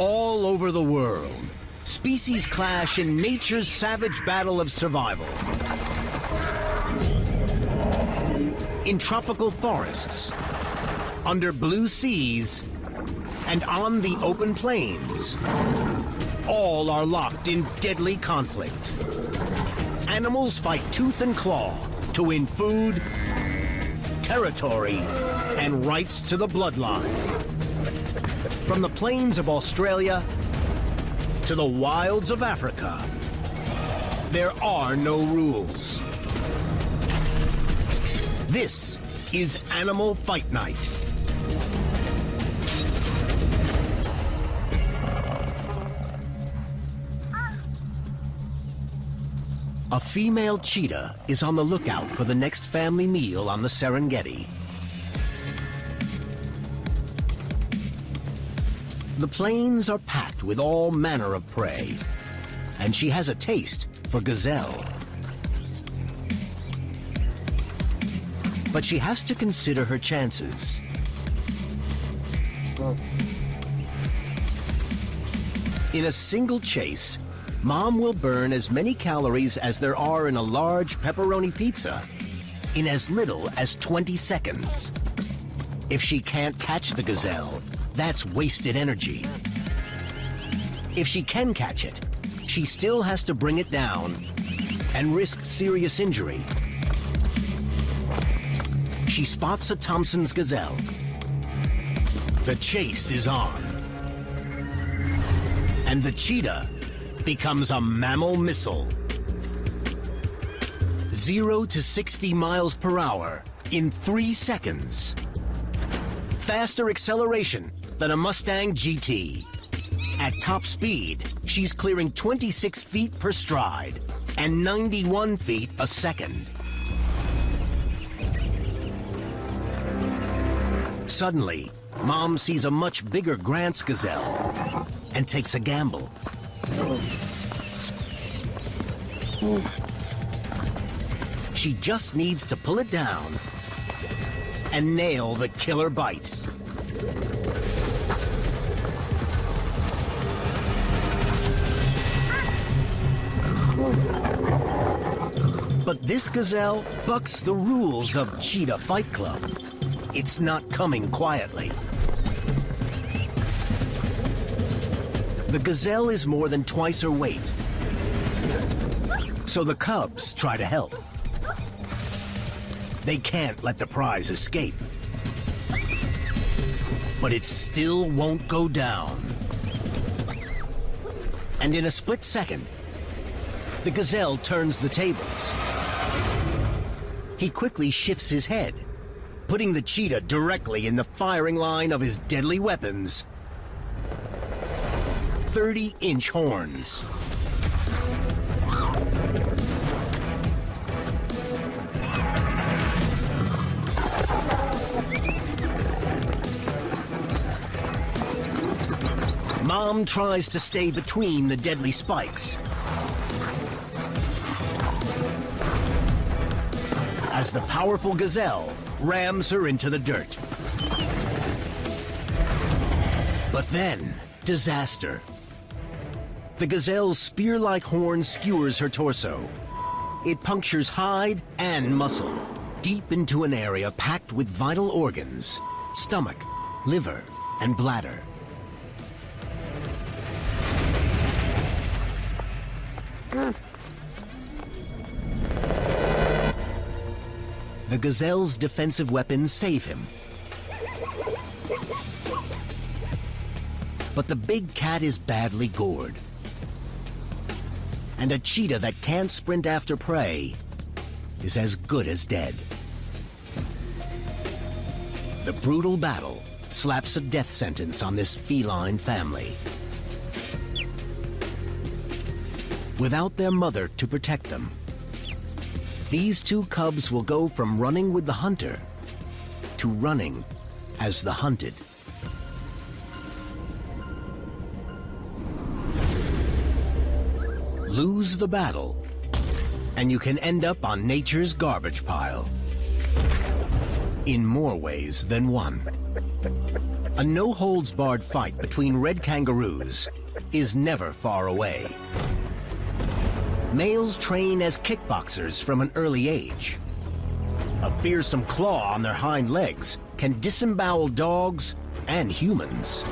All over the world, species clash in nature's savage battle of survival. In tropical forests, under blue seas, and on the open plains, all are locked in deadly conflict. Animals fight tooth and claw to win food, territory, and rights to the bloodline. From the plains of Australia to the wilds of Africa, there are no rules. This is Animal Fight Night. A female cheetah is on the lookout for the next family meal on the Serengeti. The plains are packed with all manner of prey, and she has a taste for gazelle. But she has to consider her chances. In a single chase, Mom will burn as many calories as there are in a large pepperoni pizza in as little as 20 seconds. If she can't catch the gazelle, that's wasted energy. If she can catch it, she still has to bring it down and risk serious injury. She spots a Thompson's gazelle. The chase is on. And the cheetah becomes a mammal missile. 0 to 60 miles per hour in 3 seconds. Faster acceleration than a Mustang GT. At top speed, she's clearing 26 feet per stride and 91 feet a second. Suddenly, Mom sees a much bigger Grant's gazelle and takes a gamble. She just needs to pull it down and nail the killer bite. But this gazelle bucks the rules of Cheetah Fight Club. It's not coming quietly. The gazelle is more than twice her weight, so the cubs try to help. They can't let the prize escape. But it still won't go down. And in a split second, the gazelle turns the tables. He quickly shifts his head, putting the cheetah directly in the firing line of his deadly weapons. 30-inch horns. Mom tries to stay between the deadly spikes. As the powerful gazelle rams her into the dirt. But then, disaster. The gazelle's spear-like horn skewers her torso. It punctures hide and muscle, deep into an area packed with vital organs, stomach, liver, and bladder. The gazelle's defensive weapons save him. But the big cat is badly gored. And a cheetah that can't sprint after prey is as good as dead. The brutal battle slaps a death sentence on this feline family. Without their mother to protect them, these two cubs will go from running with the hunter to running as the hunted. Lose the battle, and you can end up on nature's garbage pile. In more ways than one. A no-holds-barred fight between red kangaroos is never far away. Males train as kickboxers from an early age. A fearsome claw on their hind legs can disembowel dogs and humans.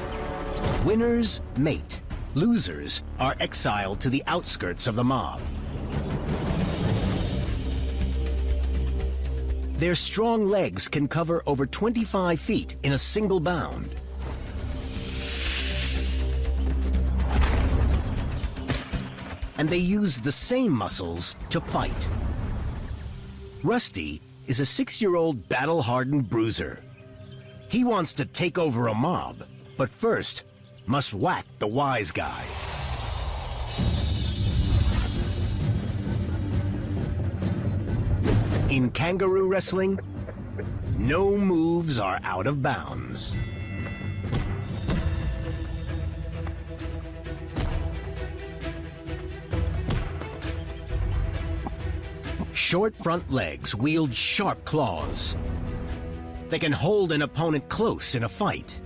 Winners mate. Losers are exiled to the outskirts of the mob. Their strong legs can cover over 25 feet in a single bound. And they use the same muscles to fight. Rusty is a 6-year-old battle-hardened bruiser. He wants to take over a mob, but first must whack the wise guy. In kangaroo wrestling, no moves are out of bounds. Short front legs wield sharp claws. They can hold an opponent close in a fight.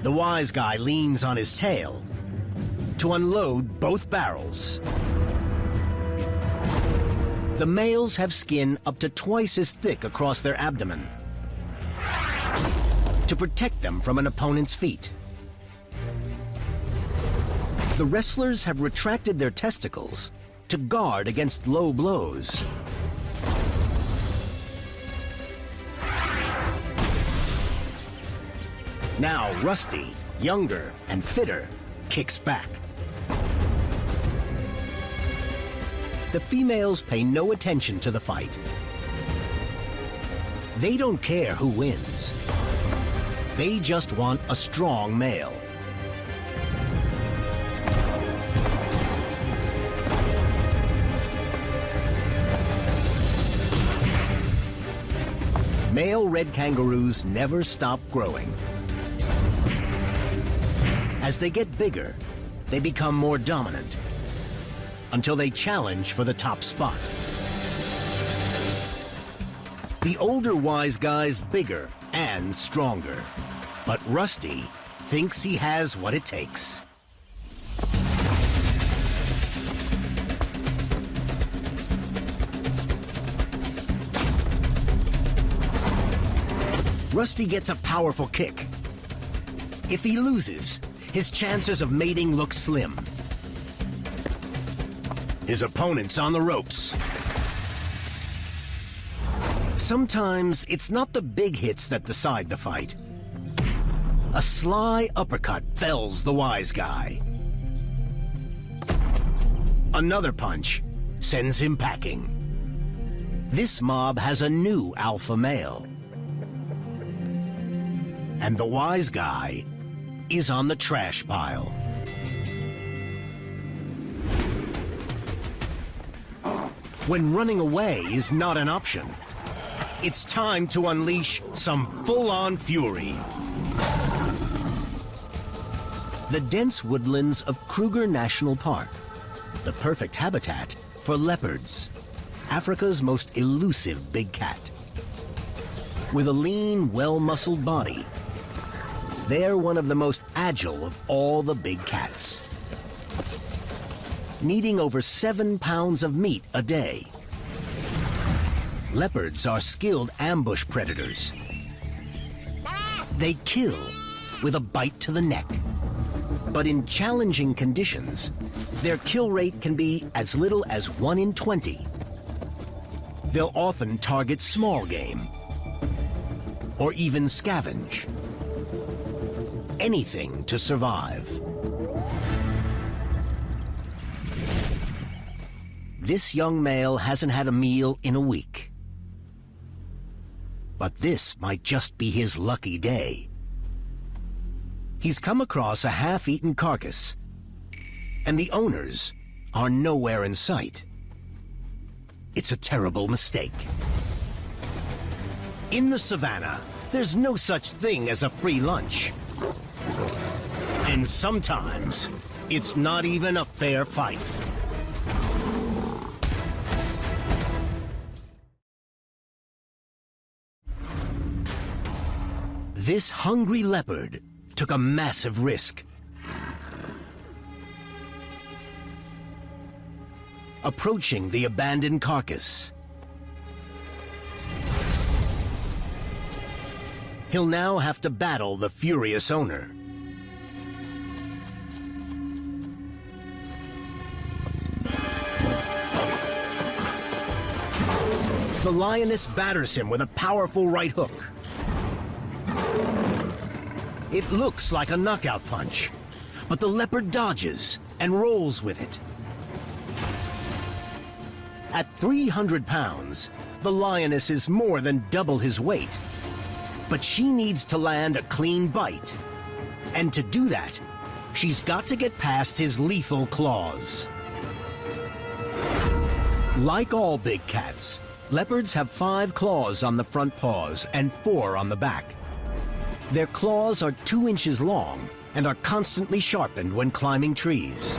The wise guy leans on his tail to unload both barrels. The males have skin up to twice as thick across their abdomen to protect them from an opponent's feet. The wrestlers have retracted their testicles to guard against low blows. Now Rusty, younger and fitter, kicks back. The females pay no attention to the fight. They don't care who wins. They just want a strong male. Male red kangaroos never stop growing. As they get bigger, they become more dominant until they challenge for the top spot. The older wise guy's bigger and stronger, but Rusty thinks he has what it takes. Rusty gets a powerful kick. If he loses, his chances of mating look slim. His opponent's on the ropes. Sometimes it's not the big hits that decide the fight. A sly uppercut fells the wise guy. Another punch sends him packing. This mob has a new alpha male. And the wise guy is on the trash pile. When running away is not an option, it's time to unleash some full-on fury. The dense woodlands of Kruger National Park, the perfect habitat for leopards, Africa's most elusive big cat. With a lean, well-muscled body, they're one of the most agile of all the big cats, needing over 7 pounds of meat a day. Leopards are skilled ambush predators. They kill with a bite to the neck. But in challenging conditions, their kill rate can be as little as 1 in 20. They'll often target small game, or even scavenge. Anything to survive. This young male hasn't had a meal in a week. But this might just be his lucky day. He's come across a half-eaten carcass, and the owners are nowhere in sight. It's a terrible mistake. In the savannah, there's no such thing as a free lunch. And sometimes, it's not even a fair fight. This hungry leopard took a massive risk. Approaching the abandoned carcass. He'll now have to battle the furious owner. The lioness batters him with a powerful right hook. It looks like a knockout punch, but the leopard dodges and rolls with it. At 300 pounds, the lioness is more than double his weight. But she needs to land a clean bite. And to do that, she's got to get past his lethal claws. Like all big cats, leopards have 5 claws on the front paws and 4 on the back. Their claws are 2 inches long and are constantly sharpened when climbing trees.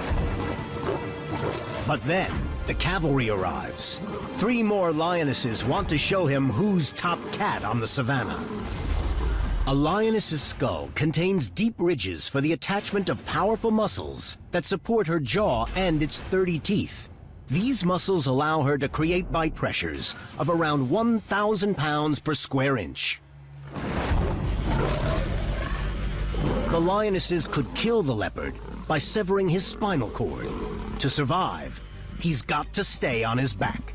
But then, the cavalry arrives. 3 more lionesses want to show him who's top cat on the savannah. A lioness's skull contains deep ridges for the attachment of powerful muscles that support her jaw and its 30 teeth. These muscles allow her to create bite pressures of around 1,000 pounds per square inch. The lionesses could kill the leopard by severing his spinal cord. To survive, he's got to stay on his back.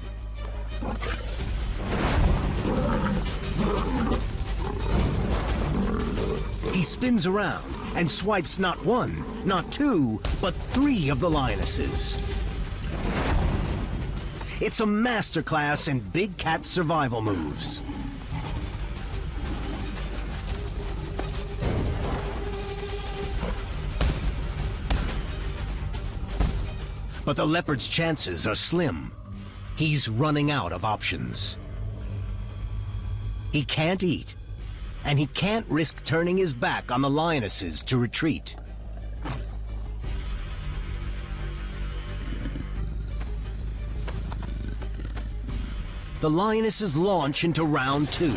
He spins around and swipes not 1, not 2, but 3 of the lionesses. It's a masterclass in big cat survival moves. But the leopard's chances are slim. He's running out of options. He can't eat, and he can't risk turning his back on the lionesses to retreat. The lionesses launch into round 2.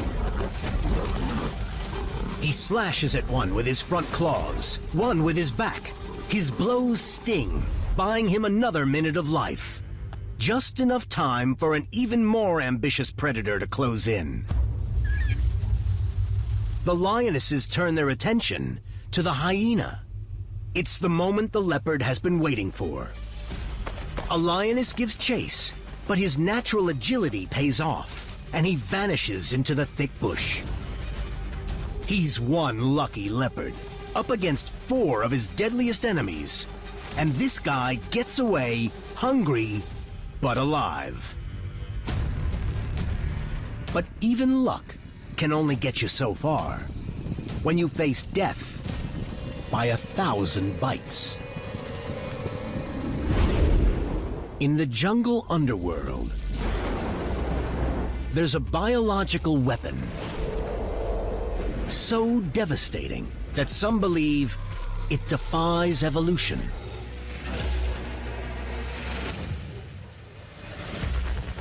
He slashes at one with his front claws, one with his back. His blows sting, buying him another minute of life. Just enough time for an even more ambitious predator to close in. The lionesses turn their attention to the hyena. It's the moment the leopard has been waiting for. A lioness gives chase, but his natural agility pays off, and he vanishes into the thick bush. He's one lucky leopard, up against 4 of his deadliest enemies, and this guy gets away hungry, but alive. But even luck can only get you so far when you face death by 1,000 bites. In the jungle underworld, there's a biological weapon so devastating that some believe it defies evolution.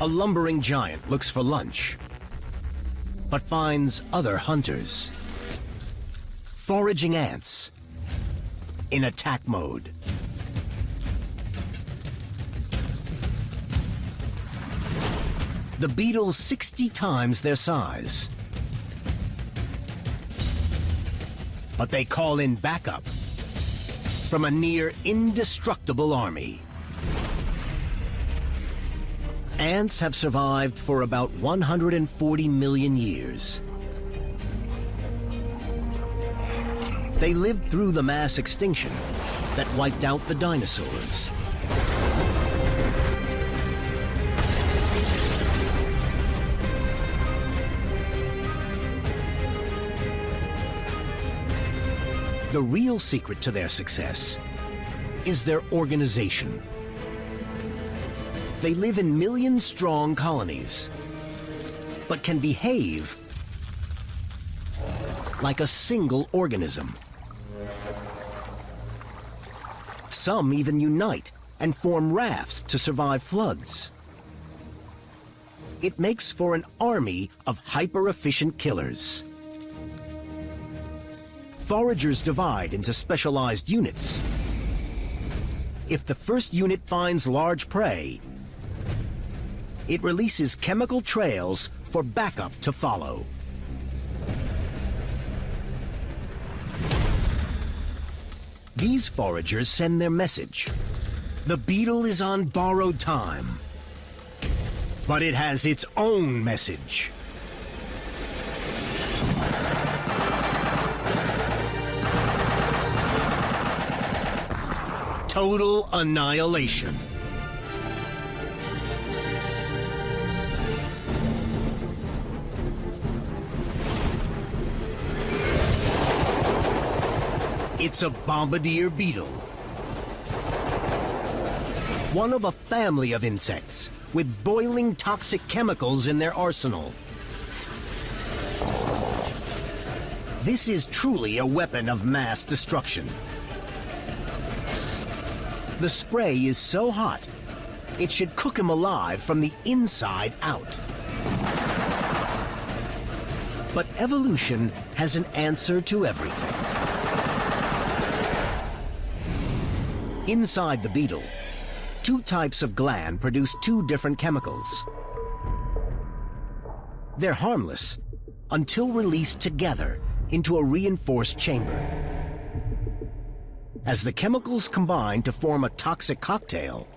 A lumbering giant looks for lunch, but finds other hunters. Foraging ants in attack mode. The beetles 60 times their size. But they call in backup from a near indestructible army. Ants have survived for about 140 million years. They lived through the mass extinction that wiped out the dinosaurs. The real secret to their success is their organization. They live in million-strong colonies, but can behave like a single organism. Some even unite and form rafts to survive floods. It makes for an army of hyper-efficient killers. Foragers divide into specialized units. If the first unit finds large prey, it releases chemical trails for backup to follow. These foragers send their message. The beetle is on borrowed time, but it has its own message. Total annihilation. It's a bombardier beetle. One of a family of insects with boiling toxic chemicals in their arsenal. This is truly a weapon of mass destruction. The spray is so hot, it should cook him alive from the inside out. But evolution has an answer to everything. Inside the beetle, two types of gland produce two different chemicals. They're harmless until released together into a reinforced chamber. As the chemicals combine to form a toxic cocktail,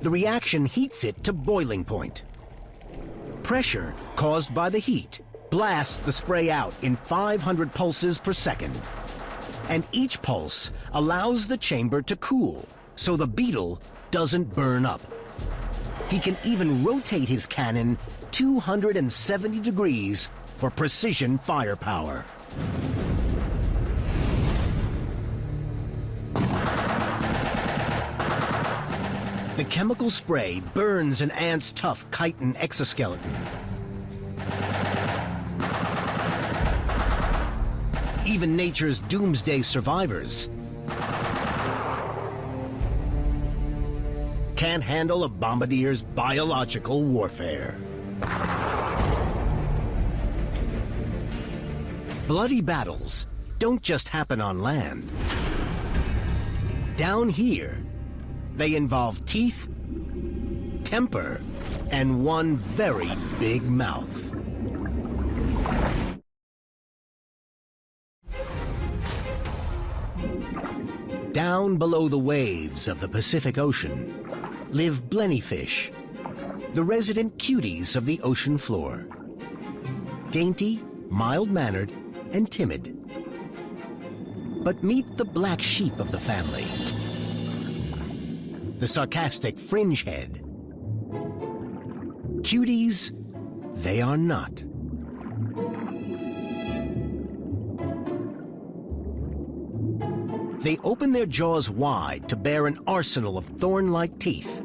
the reaction heats it to boiling point. Pressure caused by the heat blasts the spray out in 500 pulses per second. And each pulse allows the chamber to cool, so the beetle doesn't burn up. He can even rotate his cannon 270 degrees for precision firepower. The chemical spray burns an ant's tough chitin exoskeleton. Even nature's doomsday survivors can't handle a bombardier's biological warfare. Bloody battles don't just happen on land. Down here, they involve teeth, temper, and one very big mouth. Down below the waves of the Pacific Ocean live blennyfish, the resident cuties of the ocean floor. Dainty, mild-mannered, and timid. But meet the black sheep of the family. The sarcastic fringehead. Cuties, they are not. They open their jaws wide to bear an arsenal of thorn-like teeth,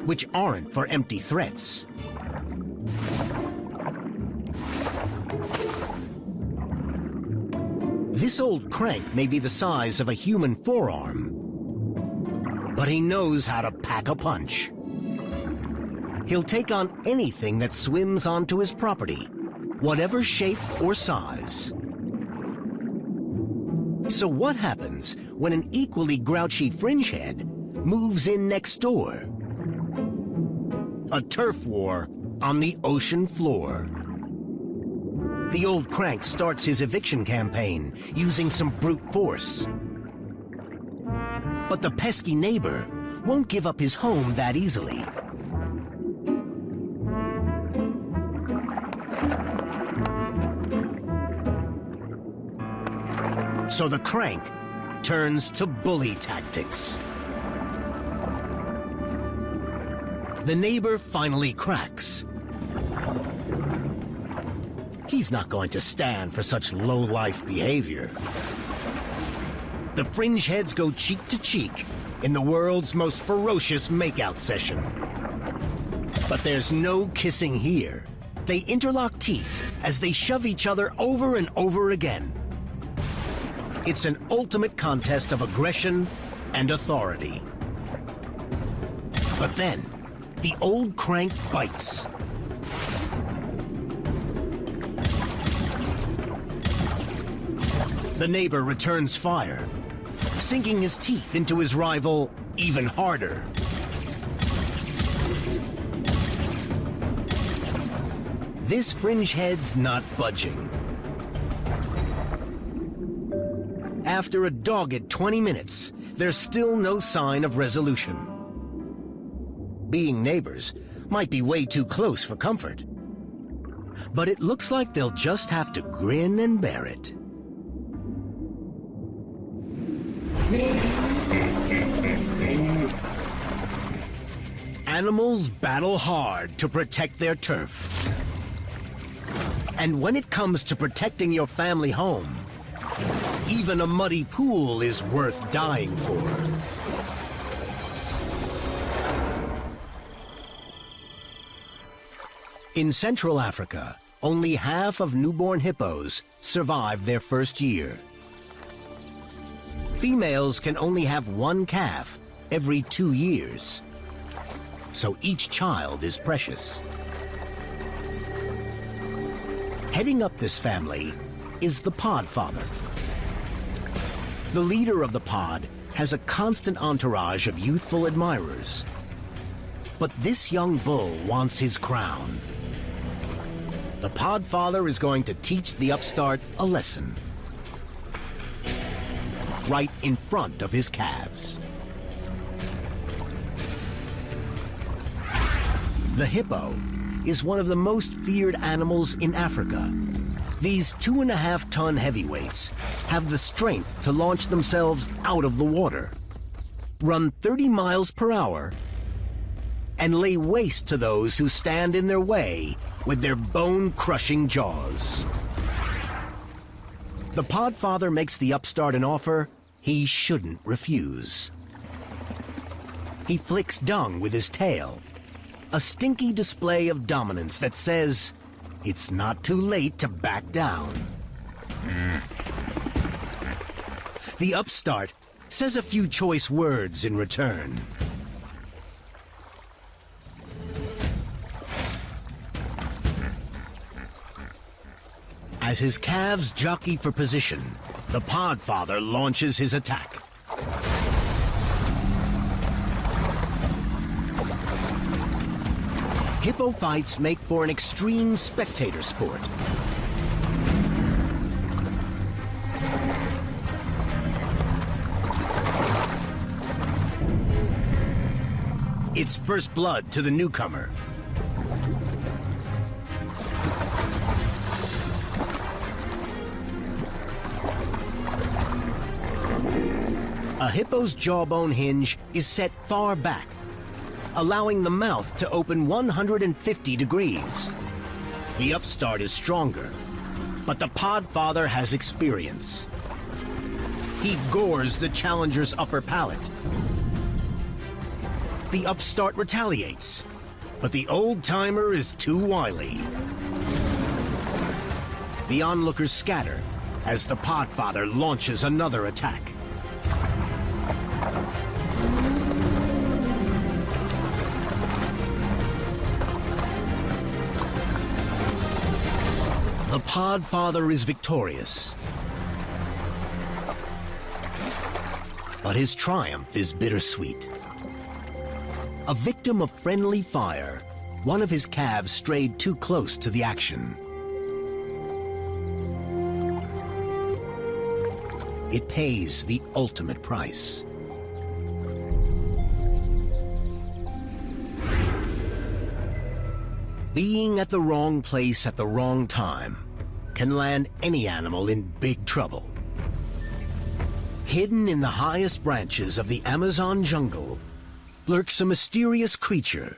which aren't for empty threats. This old crank may be the size of a human forearm, but he knows how to pack a punch. He'll take on anything that swims onto his property, whatever shape or size. So what happens when an equally grouchy fringehead moves in next door? A turf war on the ocean floor. The old crank starts his eviction campaign using some brute force. But the pesky neighbor won't give up his home that easily. So the crank turns to bully tactics. The neighbor finally cracks. He's not going to stand for such low-life behavior. The fringeheads go cheek to cheek in the world's most ferocious makeout session. But there's no kissing here. They interlock teeth as they shove each other over and over again. It's an ultimate contest of aggression and authority. But then, the old crank bites. The neighbor returns fire, sinking his teeth into his rival even harder. This fringehead's not budging. After a dogged 20 minutes, there's still no sign of resolution. Being neighbors might be way too close for comfort. But it looks like they'll just have to grin and bear it. Animals battle hard to protect their turf. And when it comes to protecting your family home, even a muddy pool is worth dying for. In Central Africa, only half of newborn hippos survive their first year. Females can only have one calf every 2 years, so each child is precious. Heading up this family is the pod father. The leader of the pod has a constant entourage of youthful admirers. But this young bull wants his crown. The pod father is going to teach the upstart a lesson. Right in front of his calves. The hippo is one of the most feared animals in Africa. These 2.5-ton heavyweights have the strength to launch themselves out of the water, run 30 miles per hour, and lay waste to those who stand in their way with their bone-crushing jaws. The podfather makes the upstart an offer he shouldn't refuse. He flicks dung with his tail, a stinky display of dominance that says it's not too late to back down. The upstart says a few choice words in return. As his calves jockey for position, the podfather launches his attack. Hippo fights make for an extreme spectator sport. It's first blood to the newcomer. A hippo's jawbone hinge is set far back, allowing the mouth to open 150 degrees. The upstart is stronger, but the podfather has experience. He gores the challenger's upper palate. The upstart retaliates, but the old-timer is too wily. The onlookers scatter as the podfather launches another attack. The podfather is victorious, but his triumph is bittersweet. A victim of friendly fire, one of his calves strayed too close to the action. It pays the ultimate price. Being at the wrong place at the wrong time can land any animal in big trouble. Hidden in the highest branches of the Amazon jungle lurks a mysterious creature,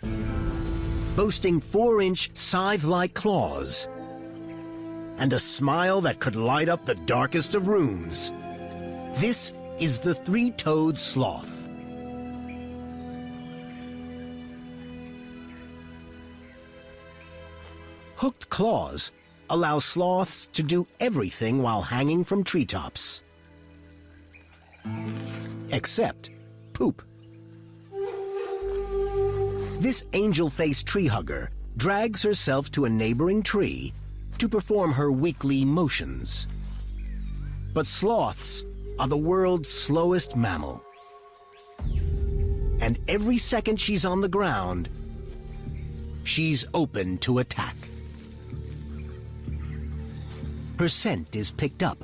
boasting 4-inch scythe-like claws and a smile that could light up the darkest of rooms. This is the three-toed sloth. Hooked sharp claws allow sloths to do everything while hanging from treetops. Except poop. This angel-faced tree hugger drags herself to a neighboring tree to perform her weekly motions. But sloths are the world's slowest mammal. And every second she's on the ground, she's open to attack. Her scent is picked up.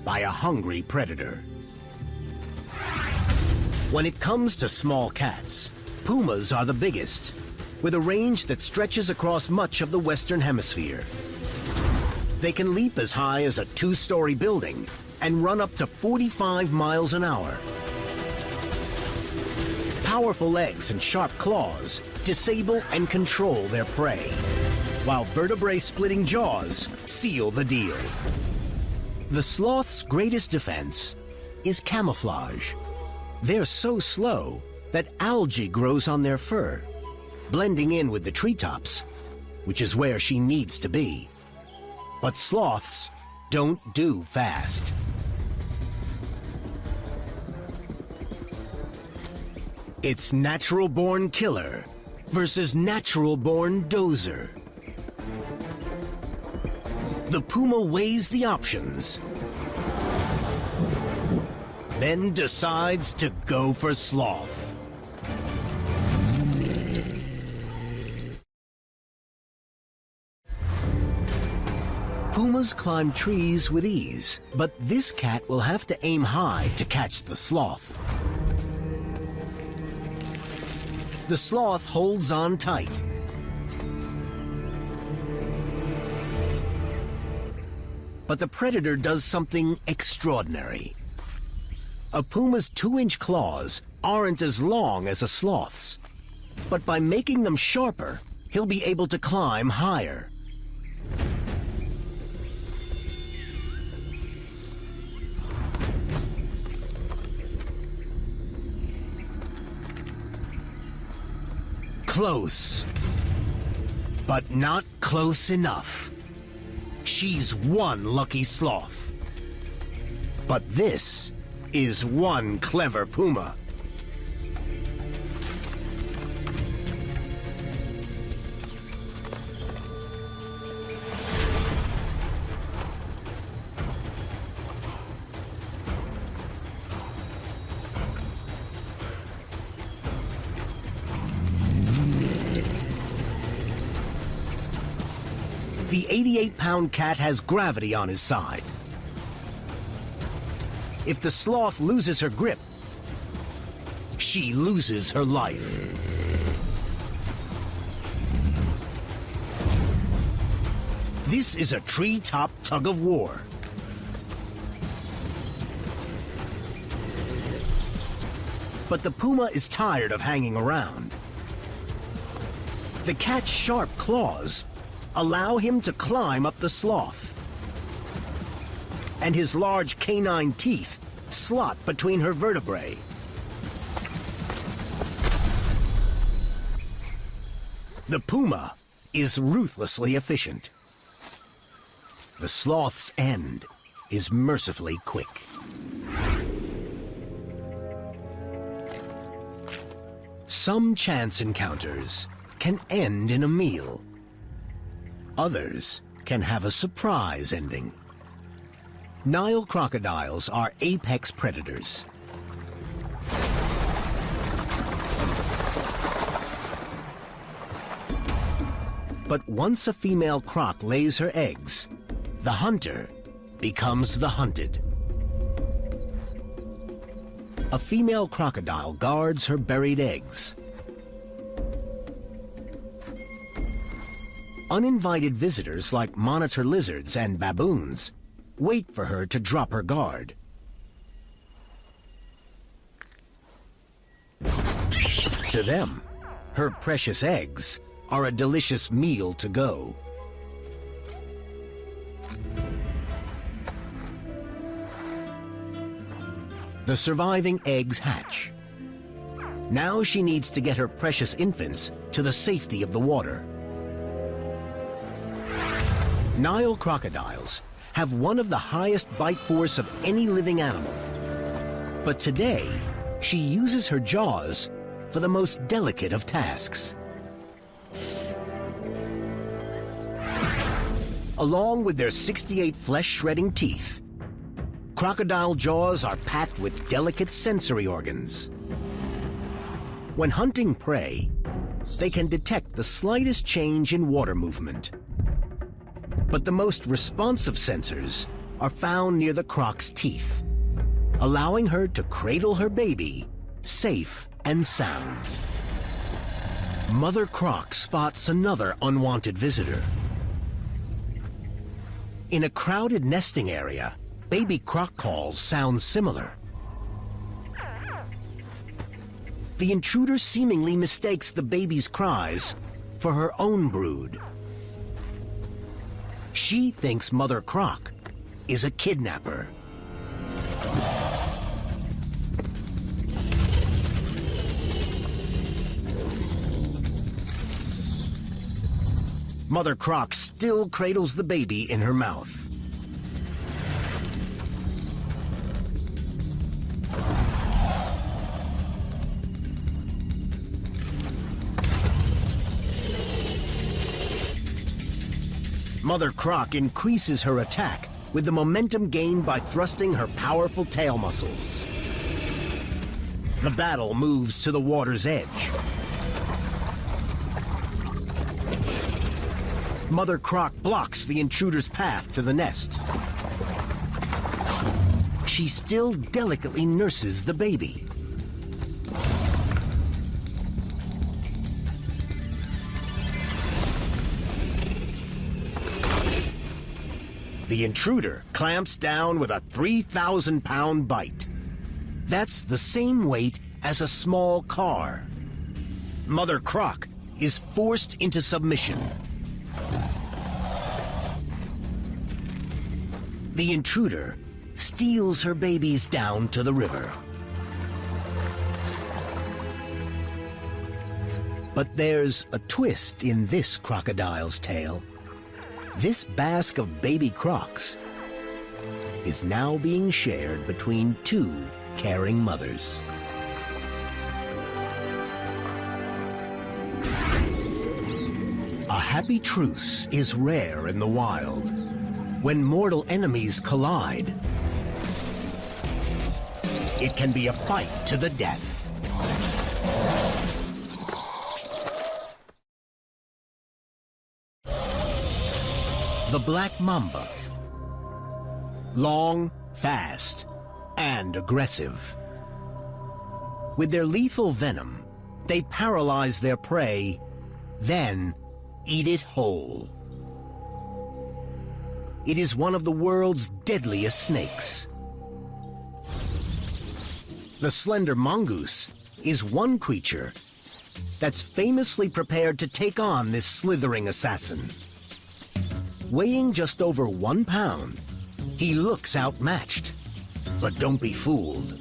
By a hungry predator. When it comes to small cats, pumas are the biggest, with a range that stretches across much of the Western Hemisphere. They can leap as high as a 2-story building and run up to 45 miles an hour. Powerful legs and sharp claws disable and control their prey, while vertebrae-splitting jaws seal the deal. The sloth's greatest defense is camouflage. They're so slow that algae grows on their fur, blending in with the treetops, which is where she needs to be. But sloths don't do fast. It's natural-born killer versus natural-born dozer. The puma weighs the options, then decides to go for sloth. Pumas climb trees with ease, but this cat will have to aim high to catch the sloth. The sloth holds on tight. But the predator does something extraordinary. A puma's 2-inch claws aren't as long as a sloth's, but by making them sharper, he'll be able to climb higher. Close, but not close enough. She's one lucky sloth. But this is one clever puma. The 88-pound cat has gravity on his side. If the sloth loses her grip, she loses her life. This is a treetop tug-of-war. But the puma is tired of hanging around. The cat's sharp claws allow him to climb up the sloth. And his large canine teeth slot between her vertebrae. The puma is ruthlessly efficient. The sloth's end is mercifully quick. Some chance encounters can end in a meal. Others can have a surprise ending. Nile crocodiles are apex predators. But once a female croc lays her eggs, the hunter becomes the hunted. A female crocodile guards her buried eggs. Uninvited visitors like monitor lizards and baboons wait for her to drop her guard. To them, her precious eggs are a delicious meal to go. The surviving eggs hatch. Now she needs to get her precious infants to the safety of the water. Nile crocodiles have one of the highest bite force of any living animal. But today, she uses her jaws for the most delicate of tasks. Along with their 68 flesh-shredding teeth, crocodile jaws are packed with delicate sensory organs. When hunting prey, they can detect the slightest change in water movement. But the most responsive sensors are found near the croc's teeth, allowing her to cradle her baby safe and sound. Mother Croc spots another unwanted visitor. In a crowded nesting area, baby croc calls sound similar. The intruder seemingly mistakes the baby's cries for her own brood. She thinks Mother Croc is a kidnapper. Mother Croc still cradles the baby in her mouth. Mother Croc increases her attack with the momentum gained by thrusting her powerful tail muscles. The battle moves to the water's edge. Mother Croc blocks the intruder's path to the nest. She still delicately nurses the baby. The intruder clamps down with a 3,000-pound bite. That's the same weight as a small car. Mother Croc is forced into submission. The intruder steals her babies down to the river. But there's a twist in this crocodile's tale. This basque of baby crocs is now being shared between two caring mothers. A happy truce is rare in the wild. When mortal enemies collide, it can be a fight to the death. The black mamba. Long, fast, and aggressive. With their lethal venom, they paralyze their prey, then eat it whole. It is one of the world's deadliest snakes. The slender mongoose is one creature that's famously prepared to take on this slithering assassin. Weighing just over 1 pound, he looks outmatched. But don't be fooled.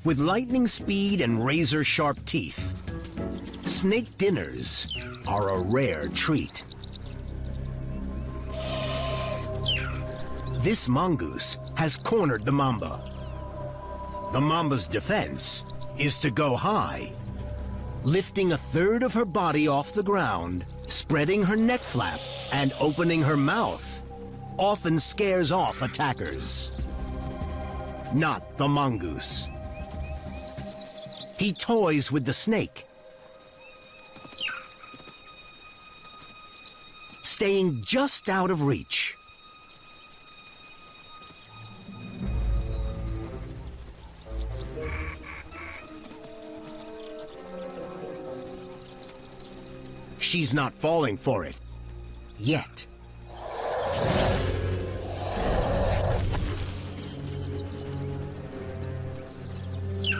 With lightning speed and razor-sharp teeth, snake dinners are a rare treat. This mongoose has cornered the mamba. The mamba's defense is to go high, lifting a third of her body off the ground, spreading her neck flap, and opening her mouth, often scares off attackers. Not the mongoose. He toys with the snake, staying just out of reach. She's not falling for it, yet.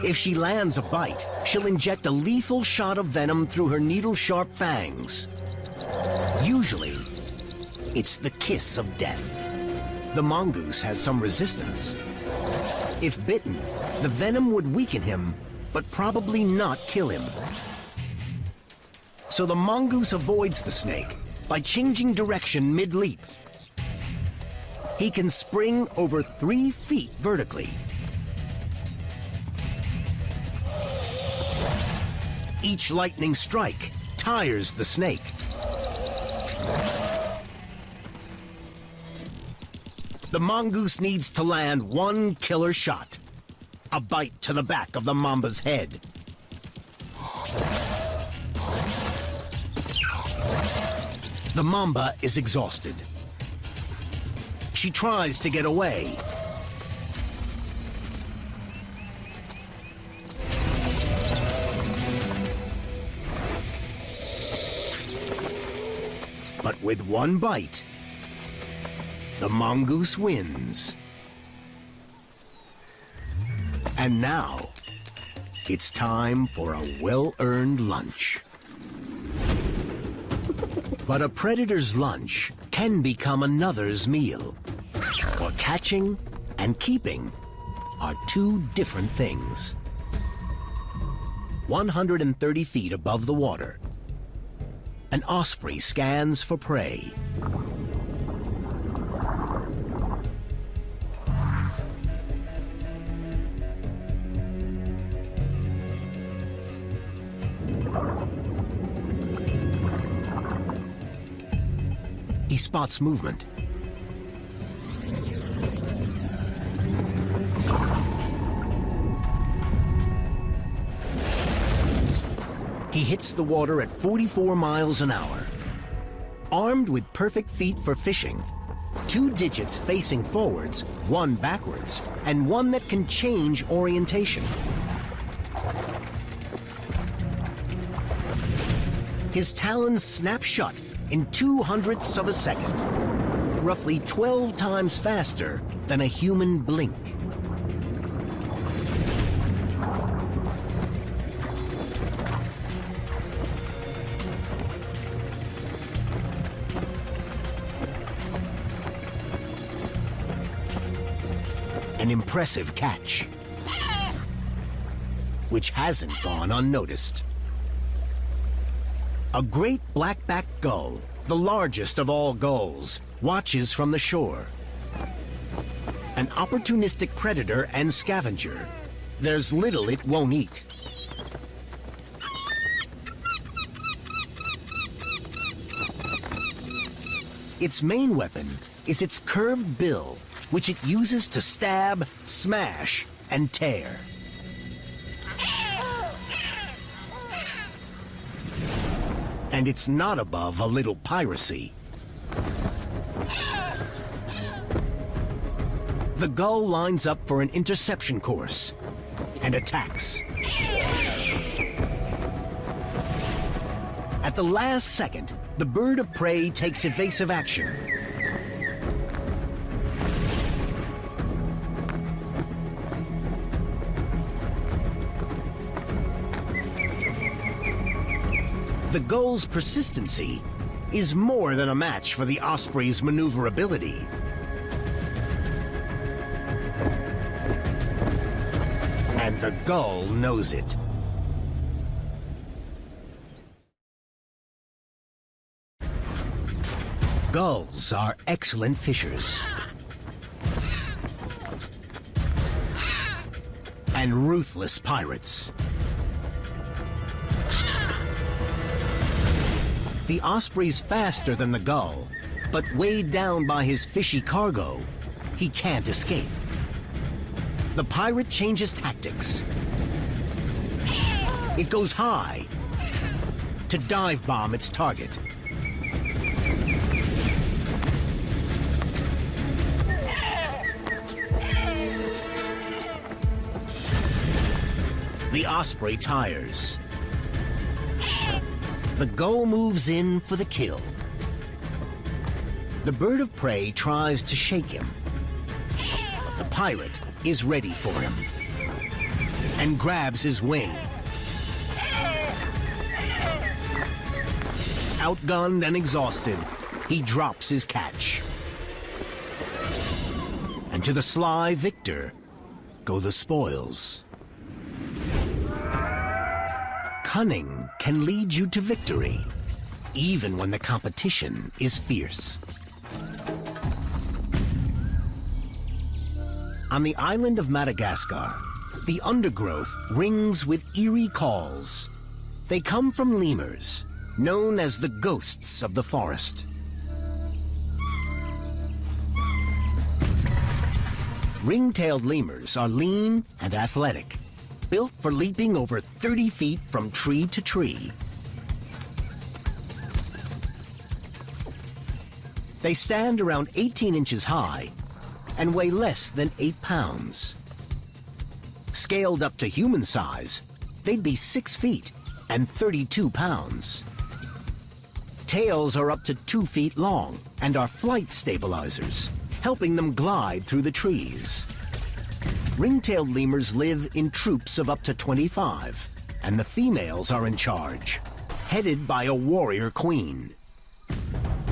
If she lands a bite, she'll inject a lethal shot of venom through her needle-sharp fangs. Usually, it's the kiss of death. The mongoose has some resistance. If bitten, the venom would weaken him but probably not kill him. So the mongoose avoids the snake by changing direction mid-leap. He can spring over 3 feet vertically. Each lightning strike tires the snake. The mongoose needs to land one killer shot. A bite to the back of the mamba's head. The mamba is exhausted. She tries to get away. But with one bite, the mongoose wins. And now, it's time for a well-earned lunch. But a predator's lunch can become another's meal. For catching and keeping are 2 different things. 130 feet above the water, an osprey scans for prey. He spots movement. He hits the water at 44 miles an hour. Armed with perfect feet for fishing, 2 digits facing forwards, 1 backwards, and 1 that can change orientation. His talons snap shut in 2/100ths of a second, roughly 12 times faster than a human blink. An impressive catch, which hasn't gone unnoticed. A great black-backed gull, the largest of all gulls, watches from the shore. An opportunistic predator and scavenger. There's little it won't eat. Its main weapon is its curved bill, which it uses to stab, smash, and tear. And it's not above a little piracy. The gull lines up for an interception course and attacks. At the last second, the bird of prey takes evasive action. The gull's persistency is more than a match for the osprey's maneuverability. And the gull knows it. Gulls are excellent fishers and ruthless pirates. The osprey's faster than the gull, but weighed down by his fishy cargo, he can't escape. The pirate changes tactics. It goes high to dive bomb its target. The osprey tires. The gull moves in for the kill. The bird of prey tries to shake him, but the pirate is ready for him and grabs his wing. Outgunned and exhausted, he drops his catch. And to the sly victor go the spoils. Cunning can lead you to victory, even when the competition is fierce. On the island of Madagascar, the undergrowth rings with eerie calls. They come from lemurs, known as the ghosts of the forest. Ring-tailed lemurs are lean and athletic, built for leaping over 30 feet from tree to tree. They stand around 18 inches high and weigh less than 8 pounds. Scaled up to human size, they'd be 6 feet and 32 pounds. Tails are up to 2 feet long and are flight stabilizers, helping them glide through the trees. Ring-tailed lemurs live in troops of up to 25, and the females are in charge, headed by a warrior queen.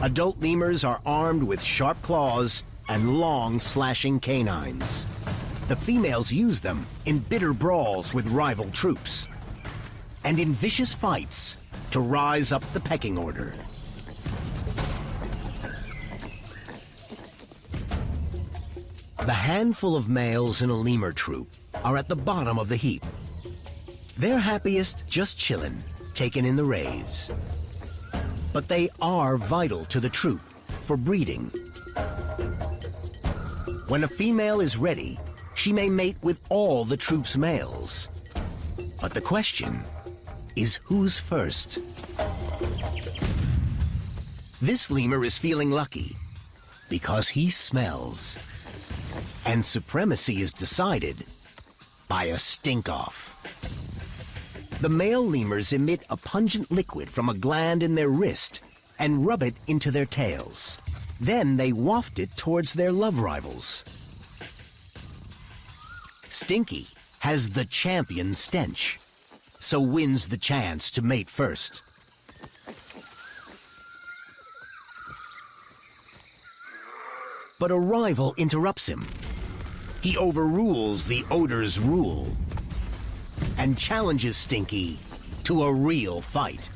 Adult lemurs are armed with sharp claws and long slashing canines. The females use them in bitter brawls with rival troops, and in vicious fights to rise up the pecking order. The handful of males in a lemur troop are at the bottom of the heap. They're happiest just chillin', taking in the rays. But they are vital to the troop for breeding. When a female is ready, she may mate with all the troop's males. But the question is, who's first? This lemur is feeling lucky because he smells. And supremacy is decided by a stink-off. The male lemurs emit a pungent liquid from a gland in their wrist and rub it into their tails. Then they waft it towards their love rivals. Stinky has the champion stench, so wins the chance to mate first. But a rival interrupts him. He overrules the odor's rule and challenges Stinky to a real fight.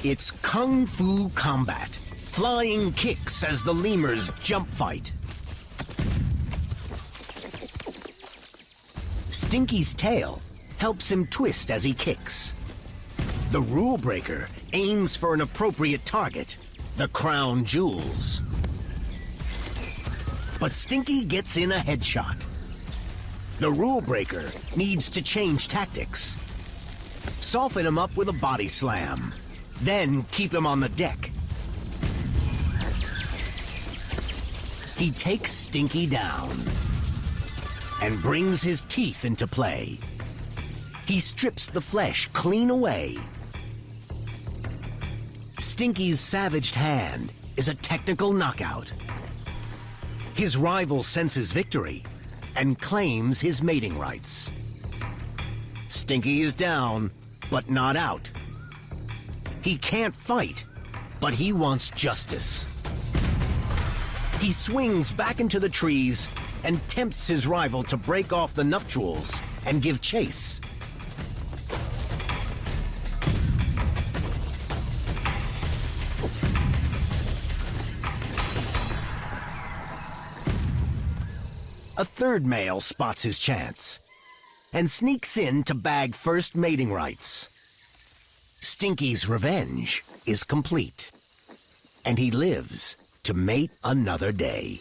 It's kung fu combat, flying kicks as the lemurs jump fight. Stinky's tail helps him twist as he kicks. The rule breaker aims for an appropriate target, the crown jewels. But Stinky gets in a headshot. The rule breaker needs to change tactics. Soften him up with a body slam, then keep him on the deck. He takes Stinky down and brings his teeth into play. He strips the flesh clean away. Stinky's savaged hand is a technical knockout. His rival senses victory and claims his mating rights. Stinky is down, but not out. He can't fight, but he wants justice. He swings back into the trees and tempts his rival to break off the nuptials and give chase. A third male spots his chance and sneaks in to bag first mating rights. Stinky's revenge is complete, and he lives to mate another day.